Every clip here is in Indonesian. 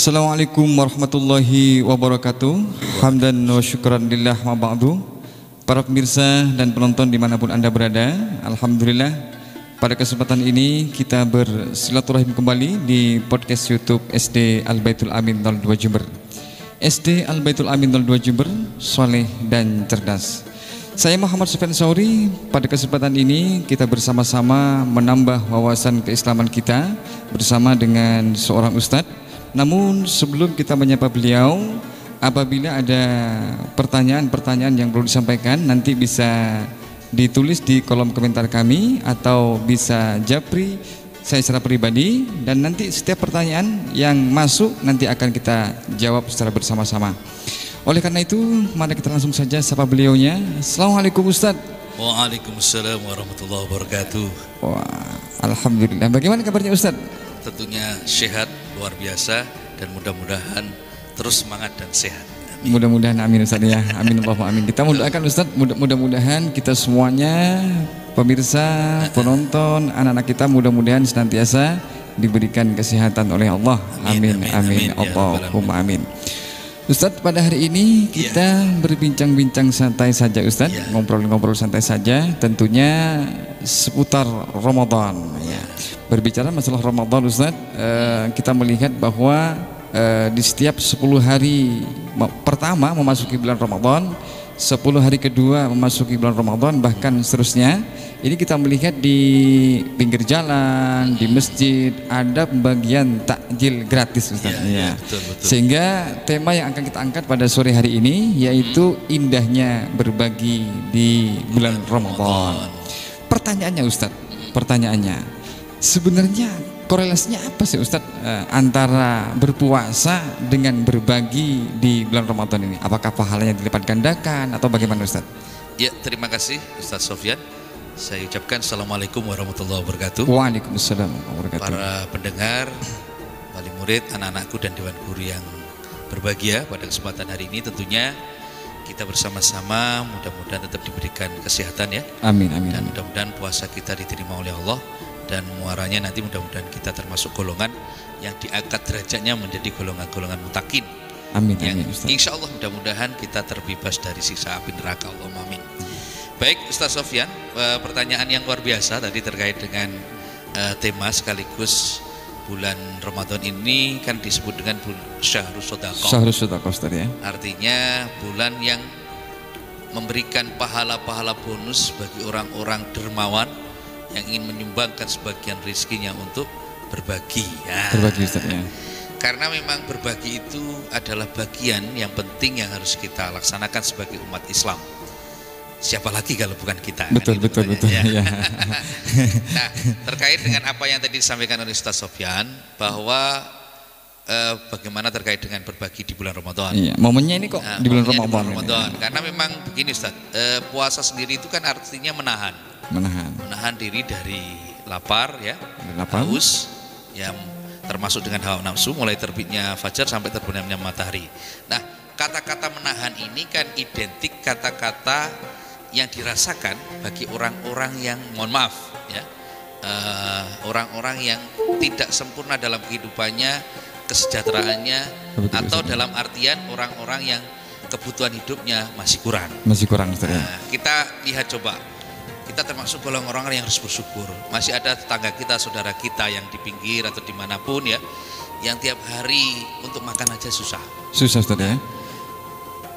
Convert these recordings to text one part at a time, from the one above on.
Assalamualaikum warahmatullahi wabarakatuh. Hamdan wa syukran lillah wa ba'du. Para pemirsa dan penonton dimanapun Anda berada, alhamdulillah pada kesempatan ini kita bersilaturahim kembali di podcast YouTube SD Al Baitul Amin 02 Jember. SD Al Baitul Amin 02 Jember, soleh dan cerdas. Saya Muhammad Sufyan Sauri. Pada kesempatan ini kita bersama-sama menambah wawasan keislaman kita bersama dengan seorang ustadz. Namun sebelum kita menyapa beliau, apabila ada pertanyaan-pertanyaan yang perlu disampaikan, nanti bisa ditulis di kolom komentar kami atau bisa japri saya secara pribadi, dan nanti setiap pertanyaan yang masuk nanti akan kita jawab secara bersama-sama. Oleh karena itu, mari kita langsung saja sapa beliaunya. Assalamualaikum Ustadz. Waalaikumsalam warahmatullahi wabarakatuh. Wah, alhamdulillah. Bagaimana kabarnya Ustadz? Tentunya sehat, luar biasa, dan mudah-mudahan terus semangat dan sehat. Mudah-mudahan amin Ustadz ya. Amin Allahumma amin. Kita mendoakan Ustadz, mudah-mudahan kita semuanya, pemirsa, penonton, anak-anak kita mudah-mudahan senantiasa diberikan kesehatan oleh Allah. Amin amin Allahumma amin. Ustadz, pada hari ini kita berbincang-bincang santai saja Ustadz, ngobrol-ngobrol santai saja, tentunya seputar Ramadan. Berbicara masalah Ramadan Ustadz, kita melihat bahwa di setiap 10 hari pertama memasuki bulan Ramadan, 10 hari kedua memasuki bulan Ramadan, bahkan seterusnya, ini kita melihat di pinggir jalan, di masjid ada pembagian takjil gratis Ustaz. Betul. Sehingga tema yang akan kita angkat pada sore hari ini yaitu indahnya berbagi di bulan Ramadan. Pertanyaannya Ustaz, sebenarnya korelasinya apa sih Ustadz antara berpuasa dengan berbagi di bulan Ramadan ini? Apakah pahalanya dilipat gandakan atau bagaimana Ustadz? Ya, terima kasih Ustaz Sofyan. Saya ucapkan Assalamualaikum warahmatullahi wabarakatuh. Waalaikumsalam warahmatullahi wabarakatuh. Para pendengar, wali murid, anak-anakku dan dewan guru yang berbahagia, pada kesempatan hari ini tentunya kita bersama-sama mudah-mudahan tetap diberikan kesehatan ya. Amin. Dan mudah-mudahan puasa kita diterima oleh Allah, dan muaranya nanti mudah-mudahan kita termasuk golongan yang diangkat derajatnya menjadi golongan-golongan mutakin. Amin. Insya Allah mudah-mudahan kita terbebas dari siksa api neraka. Allahumma amin. Baik Ustaz Sofyan, pertanyaan yang luar biasa tadi terkait dengan tema sekaligus bulan Ramadan ini kan disebut dengan Syahrus Shadaqah. Syahrus Shadaqah Ustaz ya. Artinya bulan yang memberikan pahala-pahala bonus bagi orang-orang dermawan yang ingin menyumbangkan sebagian rezekinya untuk berbagi. Berbagi Ustaz ya. Karena memang berbagi itu adalah bagian yang penting yang harus kita laksanakan sebagai umat Islam. Siapa lagi kalau bukan kita? Betul. Ya. Nah, terkait dengan apa yang tadi disampaikan oleh Ustaz Sofyan, bahwa bagaimana terkait dengan berbagi di bulan Ramadan. Iya, momennya ini kok di bulan Ramadan. Karena memang begini Ustaz, puasa sendiri itu kan artinya menahan diri dari lapar ya, haus, yang termasuk dengan hawa nafsu mulai terbitnya fajar sampai terbenamnya matahari. Nah, kata-kata menahan ini kan identik kata-kata yang dirasakan bagi orang-orang yang, mohon maaf ya, orang-orang yang tidak sempurna dalam kehidupannya, kesejahteraannya, atau dalam artian orang-orang yang kebutuhan hidupnya masih kurang. Kita lihat coba, kita termasuk golongan orang yang harus bersyukur. Masih ada tetangga kita, saudara kita yang di pinggir atau dimanapun ya, yang tiap hari untuk makan aja susah Ustaz ya.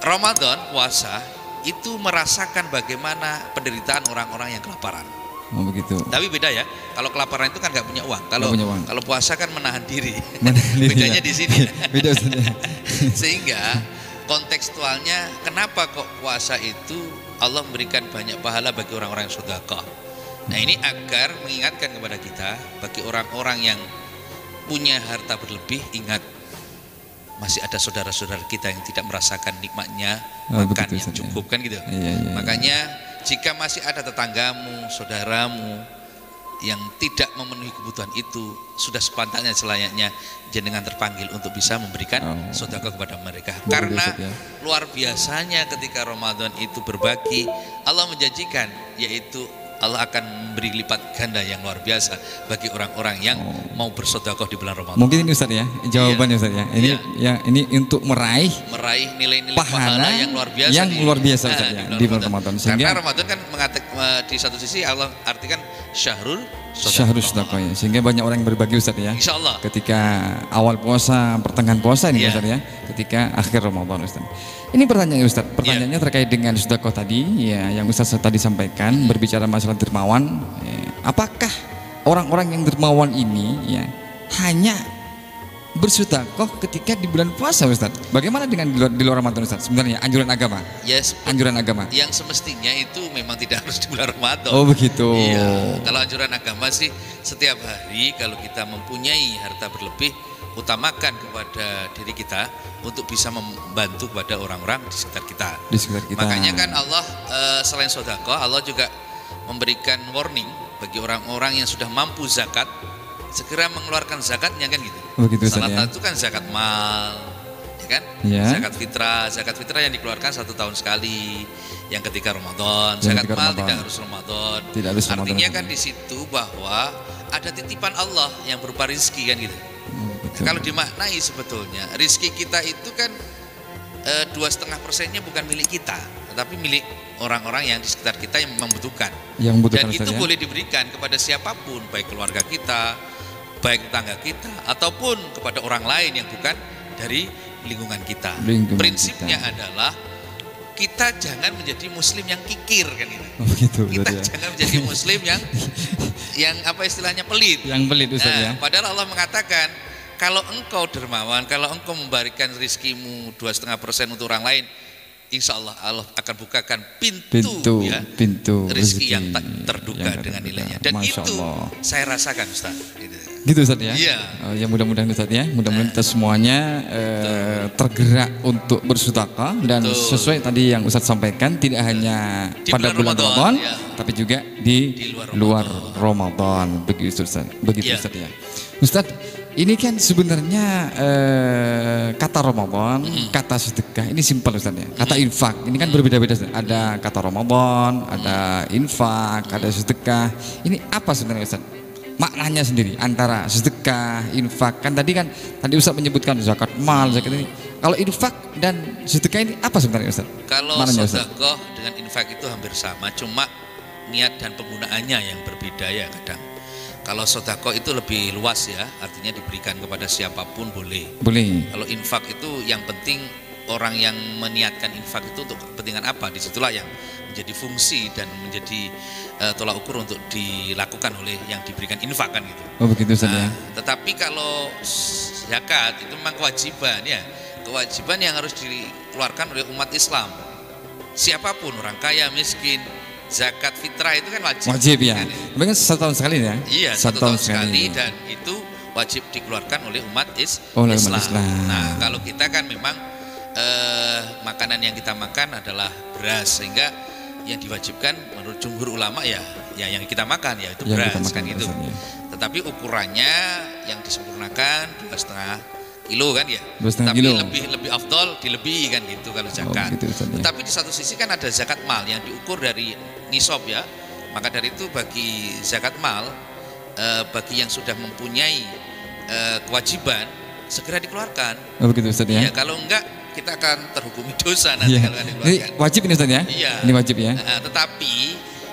Ramadan, puasa itu merasakan bagaimana penderitaan orang-orang yang kelaparan. Oh begitu. Tapi beda ya, kalau kelaparan itu kan nggak punya uang. Kalau puasa kan menahan diri. Bedanya di sini. Beda Ustaz ya. Sehingga kontekstualnya kenapa kok puasa itu Allah memberikan banyak pahala bagi orang-orang yang sedekah. Nah, ini agar mengingatkan kepada kita, bagi orang-orang yang punya harta berlebih, ingat masih ada saudara-saudara kita yang tidak merasakan nikmatnya makan yang cukup kan gitu. Iya. Makanya jika masih ada tetanggamu, saudaramu yang tidak memenuhi kebutuhan itu, sudah sepantasnya selayaknya jenengan terpanggil untuk bisa memberikan sedekah kepada mereka. Karena luar biasanya ketika Ramadan itu berbagi, Allah menjanjikan, yaitu Allah akan memberi lipat ganda yang luar biasa bagi orang-orang yang mau bersedekah di bulan Ramadan. Mungkin ini Ustaz ya, jawabannya Ustaz ya. Ini ini untuk meraih nilai-nilai pahala yang luar biasa. Yang luar biasa Ustaz ya di bulan Ramadan. Karena Ramadan kan di satu sisi Allah artikan syahrul sedekah ya. Sehingga banyak orang yang berbagi Ustaz ya. Insyaallah. Ketika awal puasa, pertengahan puasa ini Ustaz ya. Ketika akhir Ramadan Ustaz. Ini pertanyaan Ustaz, pertanyaannya terkait dengan sedekah tadi ya, yang Ustaz tadi sampaikan berbicara masalah dermawan. Apakah orang-orang yang dermawan ini ya hanya bersedekah ketika di bulan puasa Ustaz? Bagaimana dengan di luar Ramadan Ustaz? Sebenarnya anjuran agama. Yes, anjuran agama. Yang semestinya itu memang tidak harus di bulan Ramadan. Oh begitu. Iya. Kalau anjuran agama sih setiap hari kalau kita mempunyai harta berlebih, utamakan kepada diri kita untuk bisa membantu kepada orang-orang di sekitar kita. Makanya kan Allah selain sedekah, Allah juga memberikan warning bagi orang-orang yang sudah mampu zakat, segera mengeluarkan zakatnya kan gitu. Begitu, salah satu kan zakat mal, ya kan? Ya. Zakat fitrah yang dikeluarkan 1 tahun sekali, yang ketika Ramadan. Zakat mal tidak harus Ramadan. Artinya kan di situ bahwa ada titipan Allah yang berupa rezeki kan gitu. Kalau dimaknai sebetulnya rizki kita itu kan 2,5%-nya bukan milik kita, tetapi milik orang-orang yang di sekitar kita yang membutuhkan. Dan itu boleh diberikan kepada siapapun, baik keluarga kita, baik tetangga kita, ataupun kepada orang lain yang bukan dari lingkungan kita. Prinsipnya adalah kita jangan menjadi muslim yang kikir kan gitu. Kita jangan menjadi muslim yang apa istilahnya pelit. Yang pelit Ustaz ya. Padahal Allah mengatakan kalau engkau dermawan, kalau engkau memberikan rizkimu 2,5% untuk orang lain, insya Allah Allah akan bukakan pintu rezeki yang tak terduga dengan nilainya. Dan Masya itu Allah. Saya rasakan Ustaz. Gitu Ustaz ya? Iya. Ya mudah-mudahan Ustaz ya, mudah-mudahan kita semuanya tergerak untuk bersedekah dan sesuai tadi yang Ustaz sampaikan, tidak hanya pada bulan Ramadan, tapi juga di luar Ramadan. Begitu Ustaz. Ustaz ya. Ustaz, ini kan sebenarnya kata Ramadan, kata sedekah ini simpel Ustaz ya. Kata infak ini kan berbeda-beda. Ada kata Ramadan, ada infak, ada sedekah. Ini apa sebenarnya Ustaz? Maknanya sendiri antara sedekah, infak. Kan tadi Ustaz menyebutkan zakat mal, zakat ini. Kalau infak dan sedekah ini apa sebenarnya Ustaz? Kalau sedekah dengan infak itu hampir sama, cuma niat dan penggunaannya yang berbeda ya kadang. Kalau sedekah itu lebih luas ya, artinya diberikan kepada siapapun boleh. Kalau infak itu yang penting orang yang meniatkan infak itu untuk kepentingan apa, disitulah yang menjadi fungsi dan menjadi tolak ukur untuk dilakukan oleh yang diberikan infak kan gitu. Oh begitu saja. Tetapi kalau zakat itu memang kewajiban ya, kewajiban yang harus dikeluarkan oleh umat Islam. Siapapun, orang kaya, miskin. Zakat fitrah itu kan wajib ya. Tapi kan 1 tahun sekali ya. Iya, 1 tahun sekali dan itu wajib dikeluarkan oleh umat Islam. Nah, kalau kita kan memang makanan yang kita makan adalah beras, sehingga yang diwajibkan menurut jumhur ulama ya yang kita makan ya itu beras kan itu. Tetapi ukurannya yang disempurnakan 2,5 kilo kan ya. Tapi lebih afdol dilebihi kan gitu kalau zakat. Tetapi di satu sisi kan ada zakat mal yang diukur dari nisab ya. Maka dari itu bagi zakat mal bagi yang sudah mempunyai kewajiban segera dikeluarkan. Oh begitu Ustaz ya. Ya kalau enggak kita akan terhukumi dosa nanti kalau enggak dikeluarkan. Ini wajib ini Ustaz ya? Iya. Ini wajib ya. Tetapi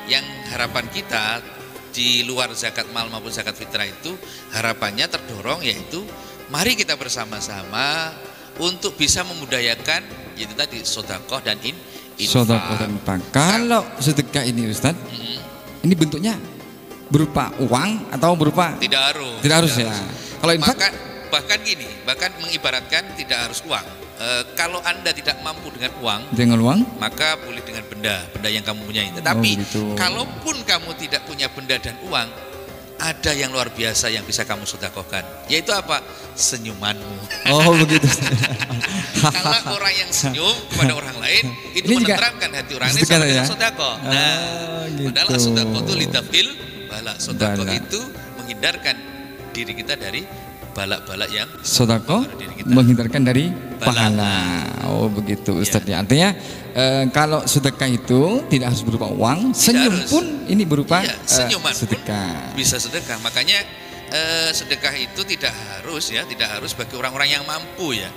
yang harapan kita di luar zakat mal maupun zakat fitrah itu harapannya terdorong yaitu mari kita bersama-sama untuk bisa memudayakan yaitu tadi sedekah dan infak. Kalau sedekah ini Ustaz, ini bentuknya berupa uang atau berupa? Tidak harus. Tidak harus ya. Kalau infak bahkan gini, bahkan mengibaratkan tidak harus uang. Kalau Anda tidak mampu dengan uang, maka boleh dengan benda yang kamu punyai. Tetapi kalaupun kamu tidak punya benda dan uang, ada yang luar biasa yang bisa kamu sedekahkan, yaitu apa? Senyumanmu. Oh begitu. Karena orang yang senyum kepada orang lain itu menenteramkan hati orang lain sama dengan sedekah. Nah, padahal sedekah itu lidafil bala. Sedekah itu menghindarkan diri kita dari balak-balak yang sedekah menghindarkan dari pahala. Oh begitu Ustaz ya. Artinya kalau sedekah itu tidak harus berupa uang, senyum pun ini berupa senyuman sedekah. Bisa sedekah. Makanya sedekah itu tidak harus bagi orang-orang yang mampu ya.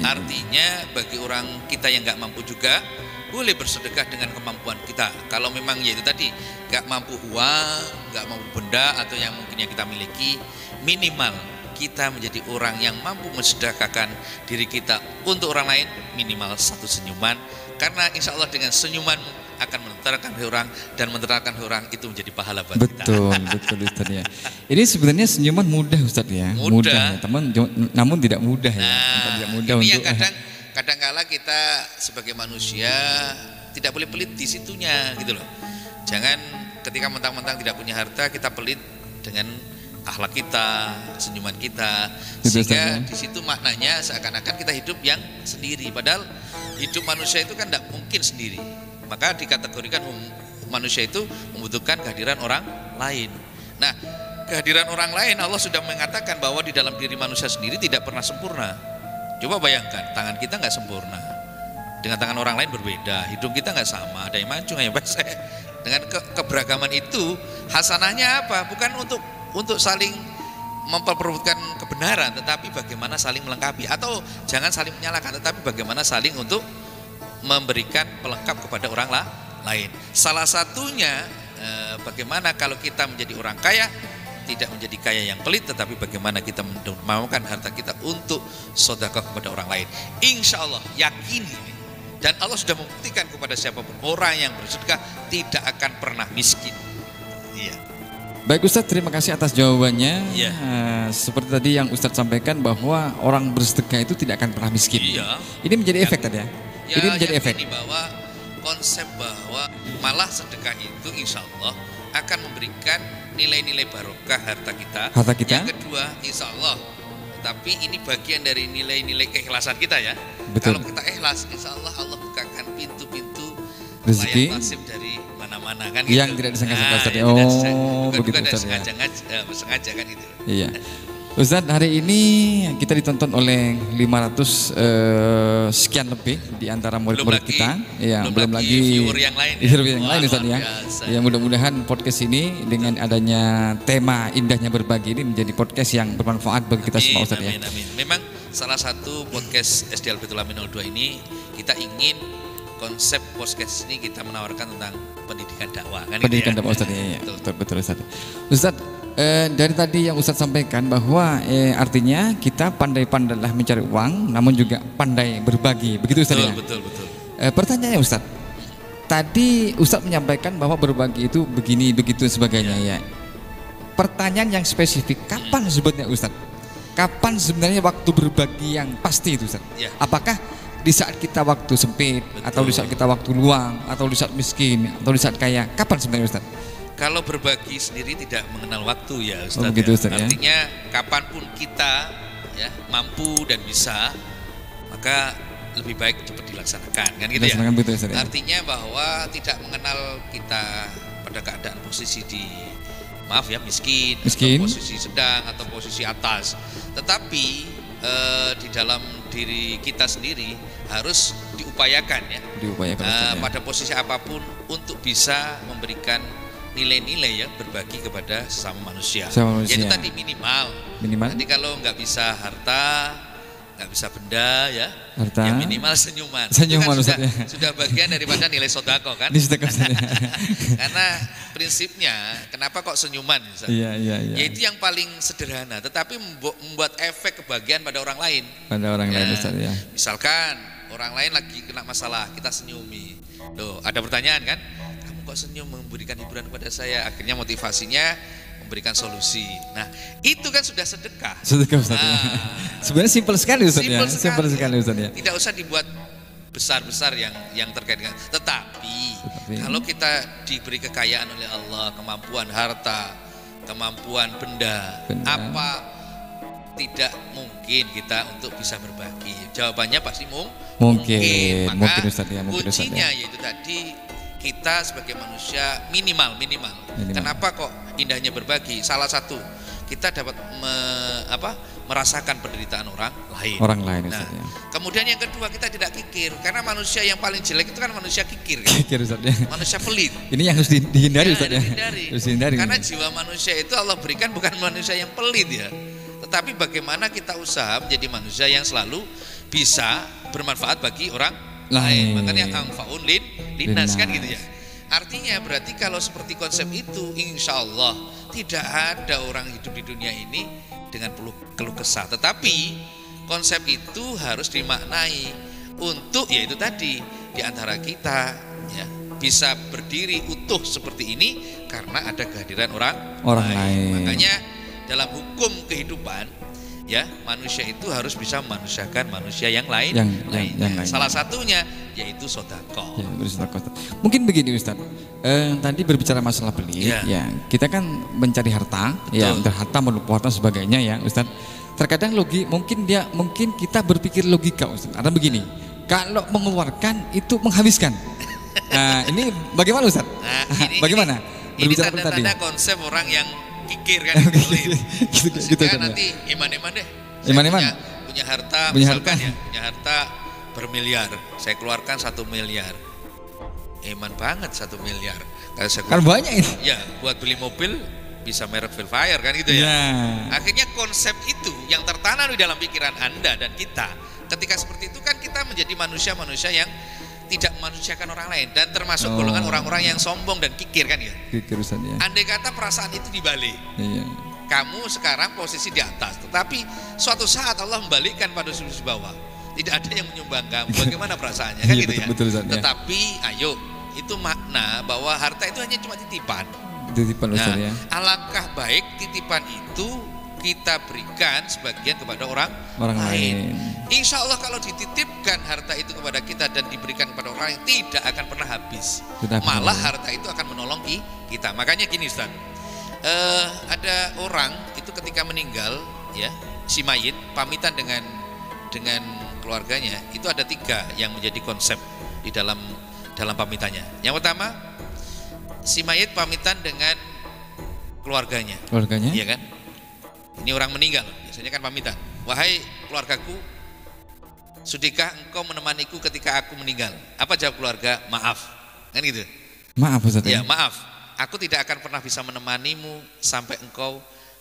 Artinya bagi orang kita yang nggak mampu juga boleh bersedekah dengan kemampuan kita. Kalau memang yaitu tadi nggak mampu uang, nggak mampu benda atau yang mungkin yang kita miliki, minimal kita menjadi orang yang mampu mensedekahkan diri kita untuk orang lain, minimal satu senyuman. Karena insya Allah dengan senyuman akan menentarkan orang, dan menentarkan orang itu menjadi pahala bagi kita. Betul Ustaz ya. Ini sebenarnya senyuman mudah Ustaz ya. Mudah ya, teman, namun tidak mudah ya. Tidak mudah ini untuk yang kadang-kala kita sebagai manusia tidak boleh pelit di situnya gitu loh. Jangan ketika mentang-mentang tidak punya harta kita pelit dengan akhlak kita, senyuman kita, sehingga di situ maknanya seakan-akan kita hidup yang sendiri. Padahal hidup manusia itu kan tidak mungkin sendiri. Maka dikategorikan manusia itu membutuhkan kehadiran orang lain. Nah, kehadiran orang lain Allah sudah mengatakan bahwa di dalam diri manusia sendiri tidak pernah sempurna. Coba bayangkan, tangan kita nggak sempurna, dengan tangan orang lain berbeda, hidung kita nggak sama, ada yang mancung, ada yang pesek. Dengan keberagaman itu, hasanahnya apa? Bukan untuk saling memperebutkan kebenaran, tetapi bagaimana saling melengkapi, atau jangan saling menyalahkan, tetapi bagaimana saling untuk memberikan pelengkap kepada orang lain. Salah satunya bagaimana kalau kita menjadi orang kaya, tidak menjadi kaya yang pelit, tetapi bagaimana kita memamerkan harta kita untuk sedekah kepada orang lain. Insya Allah yakin ini, dan Allah sudah membuktikan kepada siapapun, orang yang bersedekah tidak akan pernah miskin. Iya. Baik Ustadz, terima kasih atas jawabannya. Seperti tadi yang Ustadz sampaikan bahwa orang bersedekah itu tidak akan pernah miskin. Ini menjadi efek tadi ya. Ini menjadi efek. Ini bahwa konsep bahwa malah sedekah itu insya Allah akan memberikan nilai-nilai barokah harta kita. Yang kedua, insya Allah, tapi ini bagian dari nilai-nilai keikhlasan kita ya. Betul. Kalau kita ikhlas, insya Allah Allah bukakan pintu-pintu rezeki nasib dari mana-mana kan. Yang gitu. tidak disangka-sangka Ustaz. Begitu Ustaz ya. Sengaja kan itu. Iya. Ustadz, hari ini kita ditonton oleh 500 sekian lebih di antara murid-murid kita. Ya, belum lagi viewer yang lain. Ustadz ya. Ya, mudah-mudahan podcast ini dengan adanya tema indahnya berbagi ini menjadi podcast yang bermanfaat bagi kita semua Ustadz ya. Amin. Memang salah satu podcast SDL Baitul Amin 02 ini kita ingin konsep podcast ini kita menawarkan tentang pendidikan dakwah kan. Pendidikan dakwah Ustadz ya. Betul Ustadz. Ustadz, dari tadi yang Ustadz sampaikan bahwa artinya kita pandai-pandailah mencari uang, namun juga pandai berbagi, begitu Ustadz ya? Betul. Pertanyaannya Ustadz, tadi Ustadz menyampaikan bahwa berbagi itu begini, begitu sebagainya ya. Pertanyaan yang spesifik, kapan sebetulnya Ustadz? Kapan sebenarnya waktu berbagi yang pasti itu Ustadz? Apakah di saat kita waktu sempit, atau di saat kita waktu luang, atau di saat miskin, atau di saat kaya? Kapan sebenarnya Ustadz? Kalau berbagi sendiri tidak mengenal waktu ya Ustadz. Ustadz, artinya kapanpun kita ya mampu dan bisa, maka lebih baik cepat dilaksanakan kan gitu ya. Betul, Ustadz, artinya bahwa tidak mengenal kita pada keadaan posisi di miskin, atau posisi sedang atau posisi atas. Tetapi di dalam diri kita sendiri harus diupayakan ya. Pada posisi apapun untuk bisa memberikan nilai-nilai ya, berbagi kepada sesama manusia. Yaitu tadi minimal. Nanti kalau nggak bisa harta, nggak bisa benda ya, yang minimal senyuman. Kan sudah bagian daripada nilai sodako kan. Karena prinsipnya kenapa kok senyuman? Iya. Yaitu yang paling sederhana, tetapi membuat efek kebahagiaan pada orang lain. Ustaz ya. Misalkan orang lain lagi kena masalah, kita senyumi. Loh, ada pertanyaan kan? Kok senyum memberikan hiburan kepada saya, akhirnya motivasinya memberikan solusi. Nah, itu kan sudah sedekah. Ustaz. Sebenarnya simpel sekali Ustaz ya. Simpel sekali Ustaz ya. Tidak usah dibuat besar-besar yang terkait dengan. Tetapi kalau kita diberi kekayaan oleh Allah, kemampuan harta, kemampuan benda, apa tidak mungkin kita untuk bisa berbagi? Jawabannya pasti mungkin. Maka Ustaz ya. Kuncinya yaitu tadi kita sebagai manusia minimal. merasakan penderitaan orang lain. Orang lain. Nah, Ustaz, ya. Kemudian yang kedua kita tidak kikir, karena manusia yang paling jelek itu kan manusia kikir, kan? Kikir, Ustaz, ya. Manusia pelit. Ini yang harus dihindari, Ustaz, ya. Harus dihindari. Karena jiwa manusia itu Allah berikan bukan manusia yang pelit ya, tetapi bagaimana kita usaha menjadi manusia yang selalu bisa bermanfaat bagi orang lain. Makanya angfaun linnas kan gitu ya. Artinya berarti kalau seperti konsep itu, insya Allah tidak ada orang hidup di dunia ini dengan keluh kesah. Tetapi konsep itu harus dimaknai untuk yaitu tadi di antara kita ya bisa berdiri utuh seperti ini karena ada kehadiran orang lain. Makanya dalam hukum kehidupan ya manusia itu harus bisa memanusiakan manusia yang lain. Salah satunya yaitu sedekah. Ya, mungkin begini Ustaz, tadi berbicara masalah pelit, ya kita kan mencari harta, ya untuk harta menumpuk harta sebagainya ya Ustaz. Terkadang mungkin kita berpikir logika Ustaz. Karena begini, kalau mengeluarkan itu menghabiskan. Nah ini bagaimana Ustaz? Nah, bagaimana? Ini tanda-tanda konsep orang yang kikir kan gitu kan nanti iman-iman deh. Punya harta, misalkan ya, punya harta bermiliar, saya keluarkan 1 miliar. Iman banget 1 miliar. Kan banyak ini. Ya, buat beli mobil bisa merek Velfire kan gitu ya. Akhirnya konsep itu yang tertanam di dalam pikiran Anda dan kita. Ketika seperti itu kan kita menjadi manusia-manusia yang tidak memanusiakan orang lain dan termasuk golongan orang-orang yang sombong dan kikir kan ya. Kikir Ustaz ya. Andai kata perasaan itu dibalik. Iya. Kamu sekarang posisi di atas, tetapi suatu saat Allah membalikkan pada posisi bawah. Tidak ada yang menyumbang kamu. Bagaimana perasaannya kan gitu ya. Betul, Ustaz, tetapi ayo itu makna bahwa harta itu hanya cuma titipan. Titipan Ustaz ya. Alangkah baik titipan itu kita berikan sebagian kepada orang lain. Insya Allah kalau dititipkan harta itu kepada kita dan diberikan kepada orang lain tidak akan pernah habis. Malah harta itu akan menolong kita. Makanya gini Ustaz, ada orang itu ketika meninggal ya, si mayit pamitan dengan keluarganya, itu ada 3 yang menjadi konsep di dalam pamitannya. Yang pertama, si mayit pamitan dengan keluarganya. Iya kan? Ini orang meninggal, biasanya kan pamitan. Wahai keluargaku, sudahkah engkau menemaniku ketika aku meninggal? Apa jawab keluarga? Maaf. Kan gitu. Maaf Ustaz. Ya, maaf. Aku tidak akan pernah bisa menemanimu sampai engkau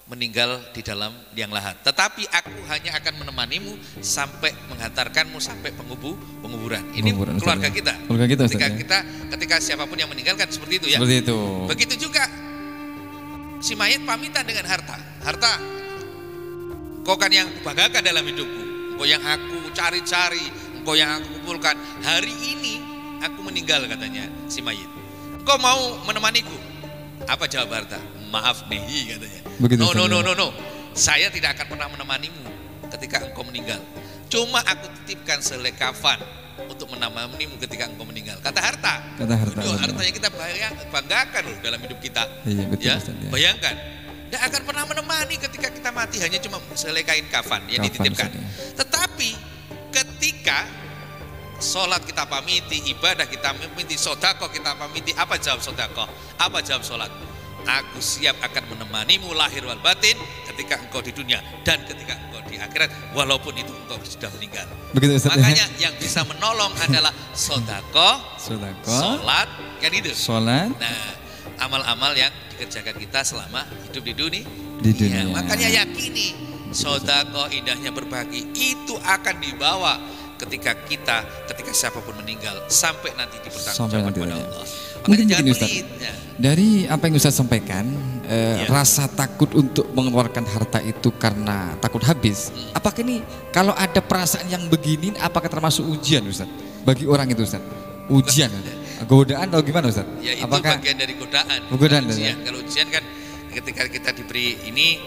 meninggal di dalam liang lahat. Tetapi aku hanya akan menemanimu sampai menghantarkanmu sampai penguburan. Ini keluarga kita. Keluarga kita, ketika siapapun yang meninggal kan seperti itu ya. Seperti itu. Begitu juga si mayit pamitan dengan harta. Harta, engkau kan yang kubanggakan dalam hidupku. Engkau yang aku cari-cari, engkau yang aku kumpulkan. Hari ini aku meninggal katanya si mayit. Engkau mau menemaniku? Apa jawab harta? Maaf nih katanya. Begitu No. Saya tidak akan pernah menemanimu ketika engkau meninggal. Cuma aku titipkan selai kafan untuk menemanimu ketika engkau meninggal. Kata harta. Hartanya kita banggakan loh dalam hidup kita. Iya, betul, ya, Ustaz, ya. Bayangkan. Tidak akan pernah menemani ketika kita mati, hanya cuma selai kain kafan yang dititipkan. Tetapi ketika sholat kita pamiti, ibadah kita pamiti, sedekah kita pamiti, apa jawab sedekah? Apa jawab sholat? Aku siap akan menemanimu lahir wal batin ketika engkau di dunia dan ketika engkau di akhirat, walaupun itu engkau sudah meninggal. Begitu, Ustaz, makanya yang bisa menolong adalah sedekah, sholat, kan itu. Sholat. Nah, amal-amal yang dikerjakan kita selama hidup di dunia. Ya, makanya yakini sedekah, indahnya berbagi itu akan dibawa ketika siapapun meninggal sampai nanti dipertanggungjawabkan kepada Allah. Mungkin begini Ustaz, dari apa yang Ustaz sampaikan, rasa takut untuk mengeluarkan harta itu karena takut habis. Apakah ini kalau ada perasaan yang begini, apakah termasuk ujian Ustaz? Bagi orang itu Ustaz, ujian, godaan atau gimana Ustaz? Ya itu bagian dari godaan. Ujian. Kalau ujian kan ketika kita diberi ini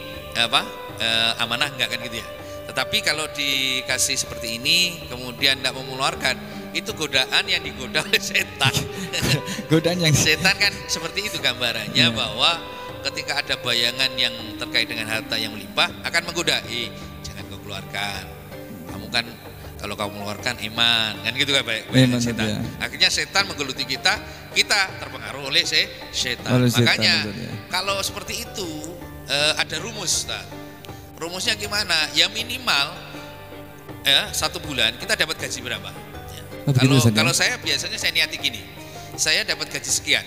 amanah enggak kan gitu ya. Tetapi kalau dikasih seperti ini kemudian tidak mau mengeluarkan, itu godaan yang digoda oleh setan. Godaan yang setan kan seperti itu gambarannya, bahwa ketika ada bayangan yang terkait dengan harta yang melimpah akan menggoda, jangan kau keluarkan. Kamu kan kalau kamu mengeluarkan iman, kan gitu kan bayangan setan. Ya. Akhirnya setan menggeluti kita terpengaruh oleh setan. Makanya kalau seperti itu ada rumus, Rumusnya gimana? Ya minimal ya 1 bulan kita dapat gaji berapa? Ya. Kalau saya biasanya saya niati gini, saya dapat gaji sekian,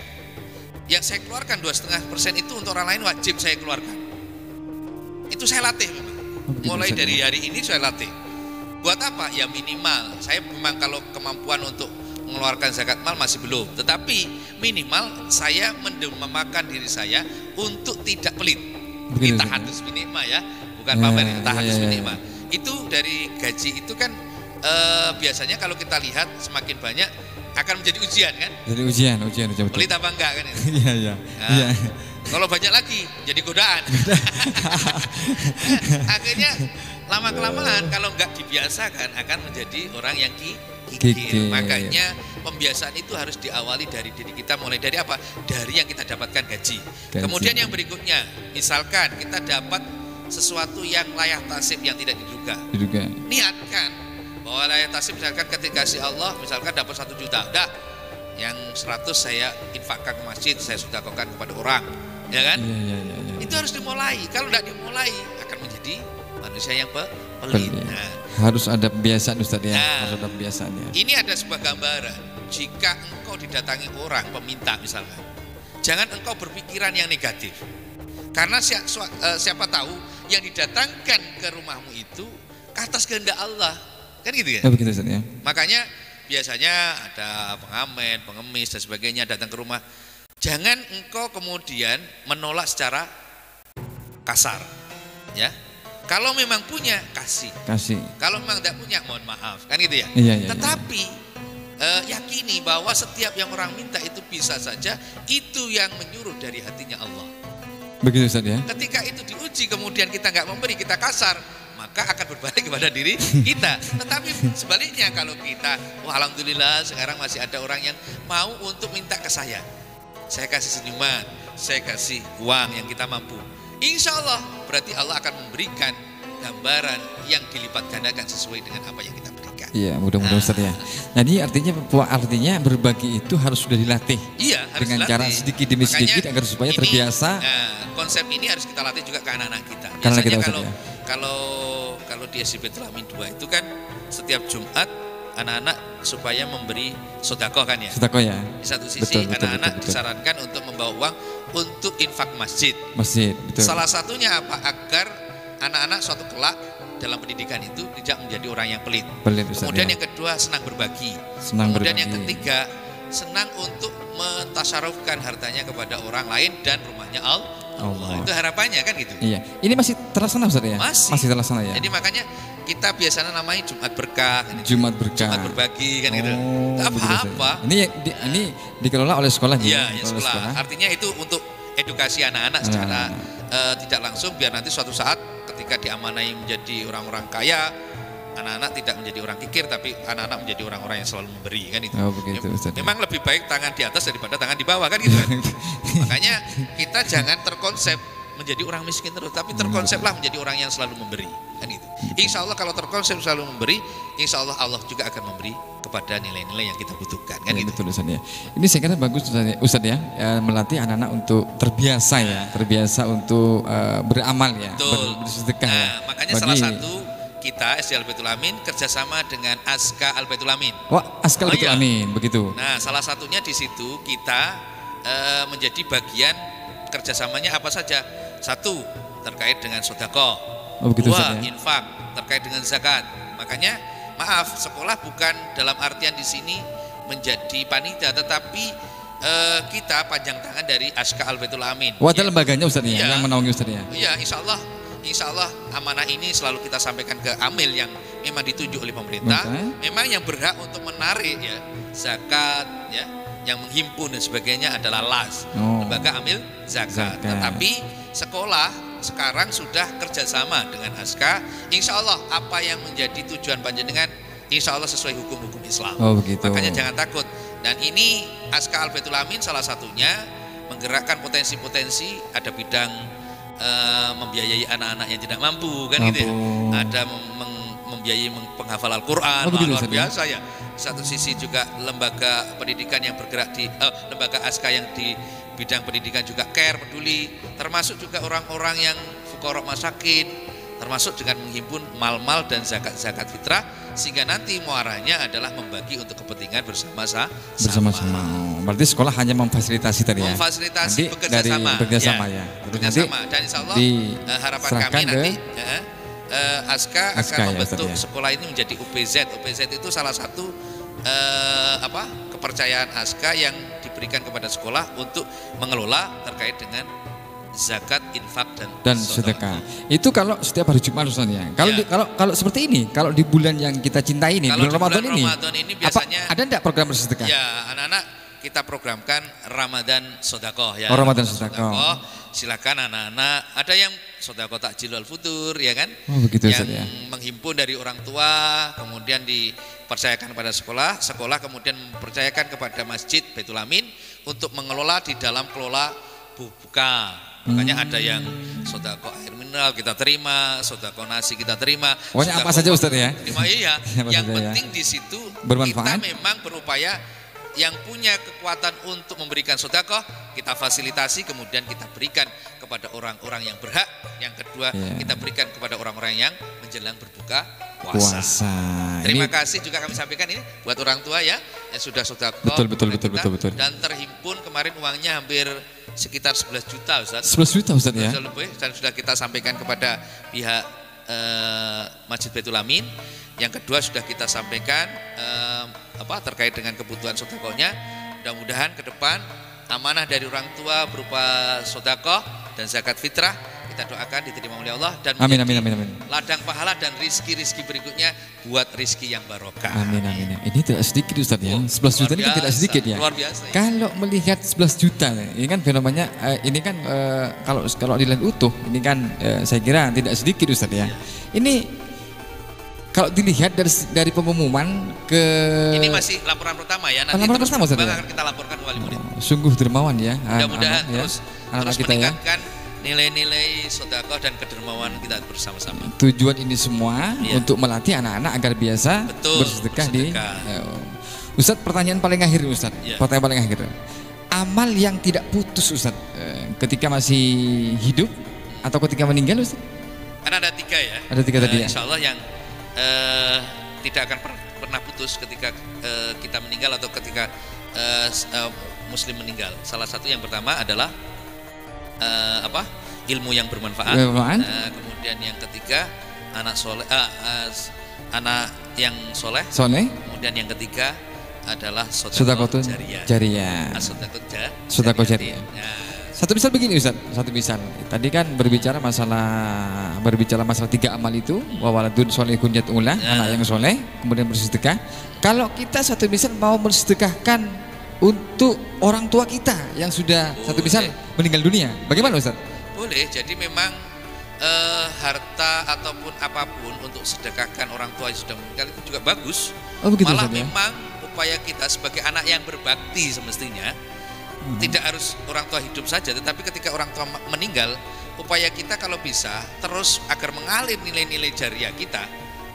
yang saya keluarkan 2,5% itu untuk orang lain wajib saya keluarkan. Itu saya latih memang. Mulai dari hari ini saya latih. Buat apa? Ya minimal. Saya memang kalau kemampuan untuk mengeluarkan zakat mal masih belum, tetapi minimal saya memakan diri saya untuk tidak pelit. Kita hadus minima ya, bukan pamer, kita hadus minima. Itu dari gaji itu kan biasanya kalau kita lihat semakin banyak akan menjadi ujian kan? Jadi ujian. Pelit apa enggak kan itu? Iya. Kalau banyak lagi jadi godaan. Akhirnya lama-kelamaan kalau enggak dibiasakan akan menjadi orang yang gigil. Makanya pembiasaan itu harus diawali dari diri kita. Mulai dari apa? Dari yang kita dapatkan gaji. Kemudian yang berikutnya, misalkan kita dapat sesuatu yang layak tasib yang tidak diduga. Niatkan bahwa layak tasib, misalkan ketika si Allah misalkan dapat 1 juta, dah yang 100 saya infakkan ke masjid, saya sedekahkan kepada orang, ya kan? Iya. Itu harus dimulai. Kalau tidak dimulai akan menjadi manusia yang pelit. Harus ada kebiasaan Ustaz ya. Harus ada kebiasaannya. Ini ada sebuah gambaran. Jika engkau didatangi orang peminta misalkan, jangan engkau berpikiran yang negatif. Karena siapa tahu yang didatangkan ke rumahmu itu atas kehendak Allah. Kan gitu ya? Begitu Ustaz ya. Makanya biasanya ada pengamen, pengemis dan sebagainya datang ke rumah. Jangan engkau kemudian menolak secara kasar. Ya. Kalau memang punya, kasih. Kalau memang tidak punya, mohon maaf. Kan gitu ya? Iya. Tetapi yakini bahwa setiap yang orang minta itu bisa saja itu yang menyuruh dari hatinya Allah. Begitu Ustaz ya? Ketika itu diuji kemudian kita nggak memberi, kita kasar, maka akan berbalik kepada diri kita. Tetapi sebaliknya kalau kita, alhamdulillah sekarang masih ada orang yang mau untuk minta ke saya kasih senyuman, saya kasih uang yang kita mampu. Insya Allah berarti Allah akan memberikan gambaran yang dilipat gandakan sesuai dengan apa yang kita berikan. Iya, mudah-mudahan Ustaz ya. Jadi artinya berbagi itu harus sudah dilatih. Iya, harus dengan dilatih. Cara sedikit demi sedikit agar supaya terbiasa. Konsep ini harus kita latih juga ke anak-anak kita. Biasanya kalau di SIP Amin 2 itu kan setiap Jumat anak-anak supaya memberi sedekah kan ya. Sedekah ya. Di satu sisi anak-anak disarankan untuk membawa uang untuk infak masjid. Betul. Salah satunya apa? Agar anak-anak suatu kelak dalam pendidikan itu tidak menjadi orang yang pelit. Kemudian yang kedua senang berbagi. Kemudian yang ketiga senang untuk mentasarufkan hartanya kepada orang lain dan rumahnya Allah. Itu harapannya kan gitu. Iya. Ini masih terlaksana Ustaz ya? Masih terlaksana ya. Jadi makanya kita biasanya namanya Jumat Berkah. Jumat berbagi kan gitu. Apa-apa. Ini dikelola oleh sekolah. Iya, sekolah. Artinya itu untuk edukasi anak-anak secara tidak langsung, biar nanti suatu saat ketika diamanai menjadi orang-orang kaya, anak-anak tidak menjadi orang kikir, tapi anak-anak menjadi orang-orang yang selalu memberi kan itu. Begitu, memang lebih baik tangan di atas daripada tangan di bawah kan gitu kan. Makanya kita jangan terkonsep menjadi orang miskin terus, tapi terkonseplah menjadi orang yang selalu memberi kan itu. Insya Allah kalau terkonsep selalu memberi, insya Allah Allah juga akan memberi kepada nilai-nilai yang kita butuhkan kan gitu. Betul Ustaz ya. Ini saya kira bagus Ustaz ya, melatih anak-anak untuk terbiasa untuk beramal ya, bersedekah. Makanya salah satu kita SD Al Baitul Amin kerjasama dengan Aska Al Baitul Amin. Aska Al Baitul Amin begitu. Nah, salah satunya di situ kita menjadi bagian kerjasamanya apa saja. Satu, terkait dengan sedekah. Dua, infak terkait dengan zakat. Makanya maaf, sekolah bukan dalam artian di sini menjadi panitia, tetapi kita panjang tangan dari Aska Al Baitul Amin. Ada lembaganya Ustaz ya, yang menaungi Ustaz ya. Iya, Insya Allah amanah ini selalu kita sampaikan ke amil yang memang ditunjuk oleh pemerintah. Memang yang berhak untuk menarik ya zakat ya, yang menghimpun dan sebagainya adalah LAS, lembaga amil zakat. Tetapi sekolah sekarang sudah kerjasama dengan Aska. Insya Allah apa yang menjadi tujuan panjenengan, insya Allah sesuai hukum-hukum Islam. Makanya jangan takut. Dan ini Aska Al Baitul Amin salah satunya menggerakkan potensi-potensi, ada bidang membiayai anak-anak yang tidak mampu kan gitu ya. Ada membiayai penghafal Al-Quran, luar biasa ya. Satu sisi juga lembaga pendidikan yang bergerak di lembaga Aska yang di bidang pendidikan juga care, peduli, termasuk juga orang-orang yang fuqara masakin, termasuk dengan menghimpun mal-mal dan zakat-zakat fitrah, sehingga nanti muaranya adalah membagi untuk kepentingan bersama-sama. Berarti sekolah hanya memfasilitasi tadi ya? Memfasilitasi, bekerja sama. Bekerja sama. Dan insya Allah harapan kami nanti Aska akan membentuk sekolah ini menjadi UPZ. UPZ itu salah satu kepercayaan Aska yang diberikan kepada sekolah untuk mengelola terkait dengan zakat, infak dan sedekah. Itu kalau setiap hari Jumat Ustaz ya. Kalau seperti ini, kalau di bulan yang kita cintai ini, bulan Ramadan ini biasanya ada enggak program bersedekah? Ya, anak-anak kita programkan Ramadan Sodakoh ya. Ramadan Sodakoh. Silakan anak-anak, ada yang Sodakoh takjil wal futur ya kan? Begitu, yang Ustaz, ya. menghimpun dari orang tua, kemudian dipercayakan pada sekolah kemudian mempercayakan kepada Masjid Baitul Amin untuk mengelola di dalam kelola buka. Makanya ada yang sodako air mineral kita terima, sodako nasi kita terima. Pokoknya apa saja Ustaz ya? Iya. Yang penting di situ kita memang berupaya yang punya kekuatan untuk memberikan sodako kita fasilitasi, kemudian kita berikan kepada orang-orang yang berhak. Yang kedua kita berikan kepada orang-orang yang menjelang berbuka puasa. Terima kasih juga kami sampaikan ini buat orang tua ya yang sudah sodako. Betul. Dan terhimpun kemarin uangnya hampir sekitar 11 juta Ustaz. 11 juta Ustaz ya. Lebih, dan sudah kita sampaikan kepada pihak Masjid Baitul Amin. Yang kedua sudah kita sampaikan terkait dengan kebutuhan sodakohnya. Mudah-mudahan ke depan amanah dari orang tua berupa sodakoh dan zakat fitrah kita doakan diterima oleh Allah dan amin. Ladang pahala dan rizki berikutnya buat rizki yang barokah. Amin. Ini tidak sedikit Ustaz ya. 11 juta ini tidak sedikit ya. Luar biasa. Ya. Kalau melihat 11 juta ini kan fenomenanya ini kan kalau dilihat utuh ini kan saya kira tidak sedikit Ustaz ya. Ini kalau dilihat dari pengumuman ke ini masih laporan pertama ya. Nanti terus akan kita laporkan ke wali murid. Sungguh dermawan ya. Mudah-mudahan terus meningkatkan nilai-nilai sedekah dan kedermawan kita bersama-sama. Tujuan ini semua untuk melatih anak-anak agar biasa bersedekah di Ustaz, pertanyaan paling akhir Ustaz. Pertanyaan paling akhir. Amal yang tidak putus Ustaz ketika masih hidup atau ketika meninggal Ustaz? Kan ada 3 ya. Ada 3 tadi ya. Insyaallah yang tidak akan pernah putus ketika kita meninggal atau ketika muslim meninggal. Salah satu yang pertama adalah ilmu yang bermanfaat. Kemudian yang ketiga anak soleh, anak yang soleh. Kemudian yang ketiga adalah sedekah jariyah. Sedekah jariyah. Satu misal begini Ustaz, tadi kan berbicara masalah 3 amal itu, wawaladun solehun yat'ulah, anak yang soleh, kemudian bersedekah. Kalau kita satu misal mau bersedekahkan untuk orang tua kita yang sudah satu misal meninggal dunia, bagaimana Ustaz? Boleh, jadi memang harta ataupun apapun untuk sedekahkan orang tua yang sudah meninggal itu juga bagus. Begitu, malah Ustaz, memang upaya kita sebagai anak yang berbakti semestinya tidak harus orang tua hidup saja, tetapi ketika orang tua meninggal, upaya kita kalau bisa terus agar mengalir nilai-nilai jariah kita,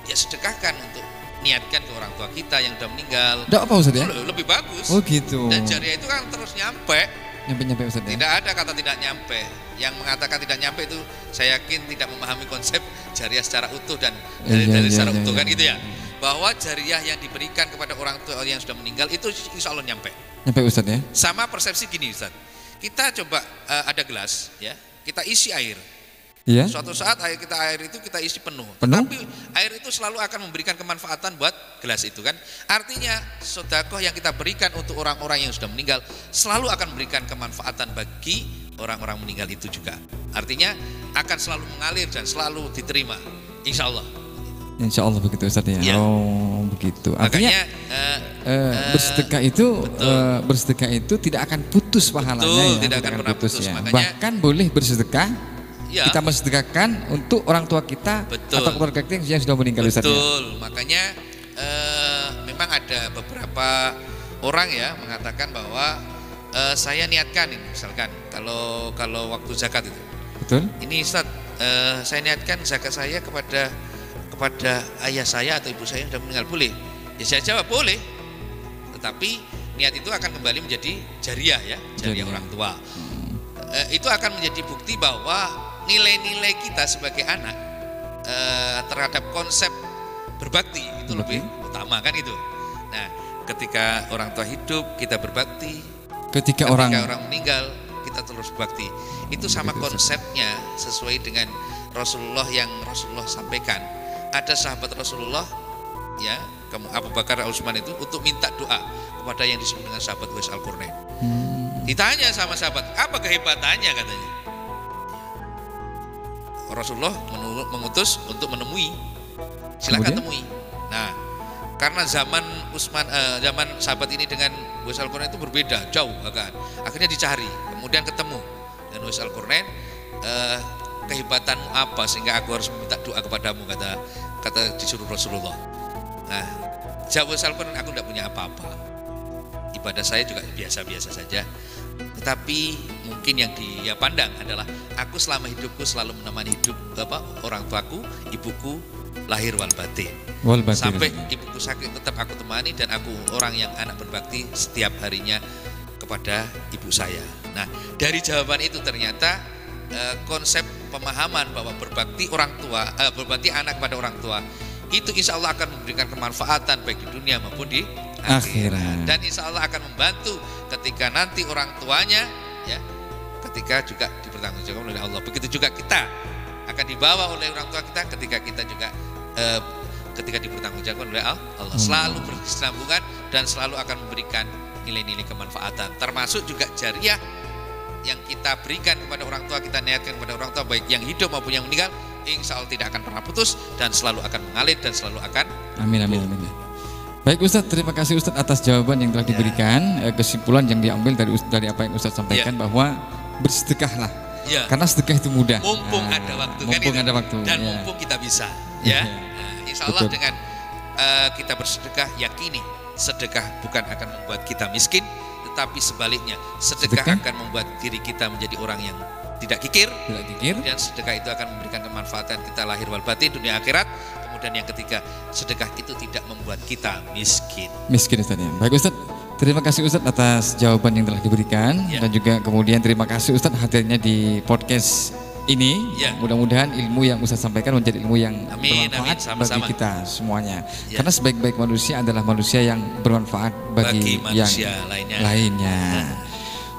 ya sedekahkan untuk niatkan ke orang tua kita yang sudah meninggal. Apa Ustaz ya? Lebih bagus. Oh gitu. Dan jariah itu kan terus nyampe Ustaz ya? Tidak ada kata tidak nyampe. Yang mengatakan tidak nyampe itu saya yakin tidak memahami konsep jariah secara utuh dan dari secara utuh kan gitu ya. Bahwa jariah yang diberikan kepada orang tua yang sudah meninggal itu insya Allah nyampe Ustaz ya. Sama persepsi gini Ustaz, kita coba ada gelas ya, kita isi air. Suatu saat air itu kita isi penuh. Tapi air itu selalu akan memberikan kemanfaatan buat gelas itu kan. Artinya sedekah yang kita berikan untuk orang-orang yang sudah meninggal selalu akan memberikan kemanfaatan bagi orang-orang meninggal itu juga. Artinya akan selalu mengalir dan selalu diterima, insya Allah. Insya Allah begitu Ustaz ya. Oh begitu. Artinya bersedekah itu tidak akan putus pahalanya. Tidak akan pernah putus ya. Makanya, bahkan boleh bersedekah. Kita mensedekahkan untuk orang tua kita atau keluarga kita yang sudah meninggal Ustaz. Makanya memang ada beberapa orang ya mengatakan bahwa saya niatkan ini misalkan kalau waktu zakat itu. Betul. Ini Ustaz, saya niatkan zakat saya kepada ayah saya atau ibu saya yang sudah meninggal, boleh? Ya saya jawab boleh. Tetapi niat itu akan kembali menjadi jariah ya, jariah orang tua. Itu akan menjadi bukti bahwa nilai-nilai kita sebagai anak terhadap konsep berbakti itu lebih utama kan itu. Nah, ketika orang tua hidup kita berbakti, ketika orang meninggal kita terus berbakti. Itu sama konsepnya sesuai dengan Rasulullah yang Rasulullah sampaikan. Ada sahabat Rasulullah ya, Abu Bakar Utsman itu untuk minta doa kepada yang disebut dengan sahabat Uwais Al-Qarnain. Ditanya sama sahabat, apa kehebatannya katanya? Rasulullah mengutus untuk menemui. Silakan temui. Nah, karena zaman zaman sahabat ini dengan Uwais Al-Qarnain itu berbeda, jauh agak. Akhirnya dicari, kemudian ketemu dengan Uwais Al-Qarnain. Kehebatanmu apa sehingga aku harus meminta doa kepadamu, kata disuruh Rasulullah. Nah, jawab Uwais Al-Qarnain, aku tidak punya apa-apa. Ibadah saya juga biasa-biasa saja. Tetapi mungkin yang dia pandang adalah aku selama hidupku selalu menemani hidup orang tuaku, ibuku lahir wal batin. Sampai ibuku sakit tetap aku temani, dan aku orang yang anak berbakti setiap harinya kepada ibu saya. Nah, dari jawaban itu ternyata konsep pemahaman bahwa berbakti orang tua, berbakti anak kepada orang tua itu insya Allah akan memberikan kemanfaatan baik di dunia maupun di akhirat. Dan insya Allah akan membantu ketika nanti orang tuanya ya, ketika juga dipertanggungjawabkan oleh Allah. Begitu juga kita akan dibawa oleh orang tua kita ketika kita juga ketika dipertanggungjawabkan oleh Allah. Selalu berkesinambungan dan selalu akan memberikan nilai-nilai kemanfaatan, termasuk juga jariah yang kita berikan kepada orang tua, kita niatkan kepada orang tua baik yang hidup maupun yang meninggal, insya Allah tidak akan pernah putus dan selalu akan mengalir dan selalu akan amin. Baik Ustadz, terima kasih Ustadz atas jawaban yang telah diberikan. Kesimpulan yang diambil dari apa yang Ustadz sampaikan bahwa bersedekahlah, karena sedekah itu mudah. Mumpung ada waktu, ada waktu dan mumpung kita bisa, ya. Nah, insya Allah dengan kita bersedekah, yakini sedekah bukan akan membuat kita miskin, tetapi sebaliknya sedekah akan membuat diri kita menjadi orang yang tidak kikir. Dan sedekah itu akan memberikan kemanfaatan kita lahir wal batin dunia akhirat. Kemudian yang ketiga, sedekah itu tidak membuat kita miskin. Ustaz ya. Baik Ustaz, terima kasih Ustaz atas jawaban yang telah diberikan dan juga kemudian terima kasih Ustaz hadirnya di podcast ini. Mudah-mudahan ilmu yang Ustaz sampaikan menjadi ilmu yang bermanfaat bagi kita semuanya. Karena sebaik-baik manusia adalah manusia yang bermanfaat bagi manusia yang lainnya.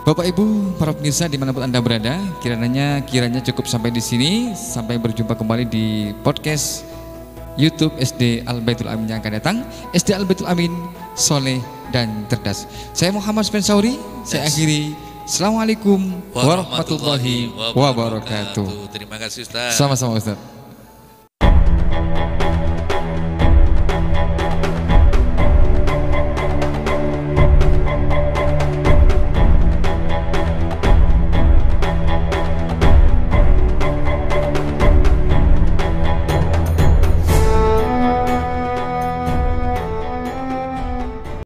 Bapak Ibu, para pemirsa dimanapun Anda berada, kiranya cukup sampai di sini. Sampai berjumpa kembali di podcast YouTube SD Al Baitul Amin yang akan datang. SD Al Baitul Amin, soleh dan cerdas. Saya Muhammad Spensauri, saya akhiri. Assalamualaikum warahmatullahi wabarakatuh. Terima kasih Ustaz. Sama-sama Ustaz.